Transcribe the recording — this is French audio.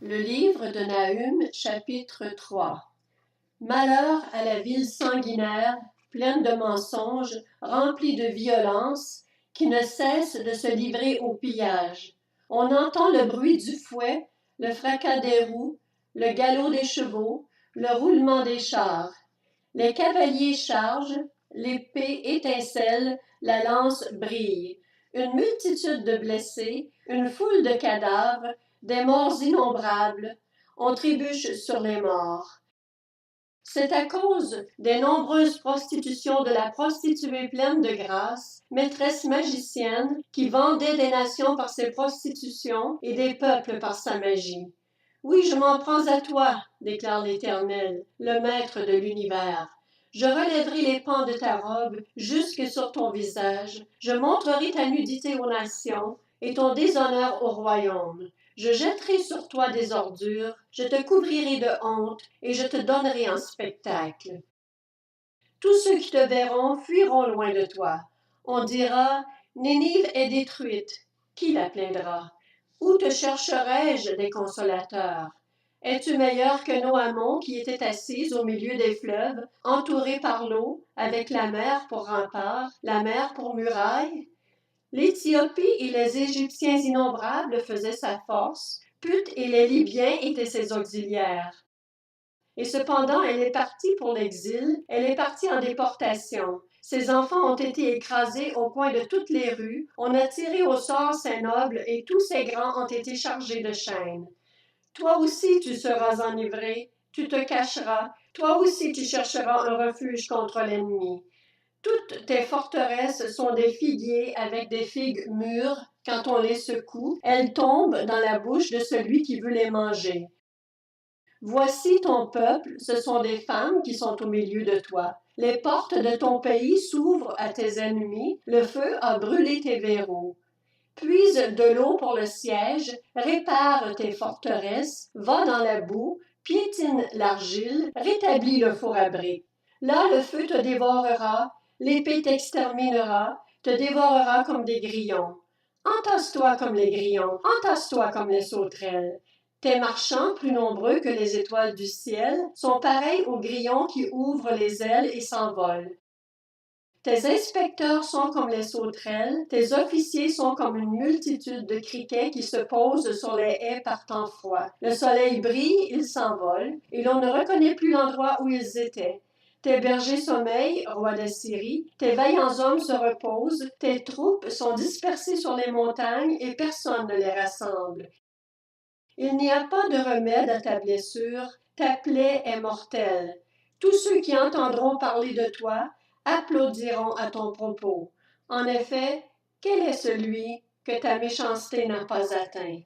Le livre de Nahum, chapitre 3. Malheur à la ville sanguinaire, pleine de mensonges, remplie de violence, qui ne cesse de se livrer au pillage. On entend le bruit du fouet, le fracas des roues, le galop des chevaux, le roulement des chars. Les cavaliers chargent, l'épée étincelle, la lance brille. Une multitude de blessés, une foule de cadavres, des morts innombrables. On trébuche sur les morts. C'est à cause des nombreuses prostitutions de la prostituée pleine de grâce, maîtresse magicienne, qui vendait des nations par ses prostitutions et des peuples par sa magie. Oui, je m'en prends à toi, déclare l'Éternel, le Maître de l'univers. Je relèverai les pans de ta robe jusque sur ton visage, je montrerai ta nudité aux nations et ton déshonneur au royaume. Je jetterai sur toi des ordures, je te couvrirai de honte et je te donnerai en spectacle. Tous ceux qui te verront fuiront loin de toi. On dira, Nénive est détruite. Qui la plaindra? Où te chercherai-je des consolateurs? Es-tu meilleur que Noamon qui était assise au milieu des fleuves, entourée par l'eau, avec la mer pour rempart, la mer pour muraille? L'Éthiopie et les Égyptiens innombrables faisaient sa force, Put et les Libyens étaient ses auxiliaires. Et cependant, elle est partie pour l'exil, elle est partie en déportation. Ses enfants ont été écrasés au coin de toutes les rues, on a tiré au sort ses nobles et tous ses grands ont été chargés de chaînes. Toi aussi tu seras enivré, tu te cacheras, toi aussi tu chercheras un refuge contre l'ennemi. Toutes tes forteresses sont des figuiers avec des figues mûres. Quand on les secoue, elles tombent dans la bouche de celui qui veut les manger. Voici ton peuple, ce sont des femmes qui sont au milieu de toi. Les portes de ton pays s'ouvrent à tes ennemis, le feu a brûlé tes verrous. Puise de l'eau pour le siège, répare tes forteresses, va dans la boue, piétine l'argile, rétablis le four à briques. Là le feu te dévorera, l'épée t'exterminera, te dévorera comme des grillons. Entasse-toi comme les grillons, entasse-toi comme les sauterelles. Tes marchands, plus nombreux que les étoiles du ciel, sont pareils aux grillons qui ouvrent les ailes et s'envolent. Tes inspecteurs sont comme les sauterelles, tes officiers sont comme une multitude de criquets qui se posent sur les haies par temps froid. Le soleil brille, ils s'envolent, et l'on ne reconnaît plus l'endroit où ils étaient. Tes bergers sommeillent, roi d'Assyrie, tes vaillants hommes se reposent, tes troupes sont dispersées sur les montagnes et personne ne les rassemble. Il n'y a pas de remède à ta blessure, ta plaie est mortelle. Tous ceux qui entendront parler de toi applaudiront à ton propos. En effet, quel est celui que ta méchanceté n'a pas atteint?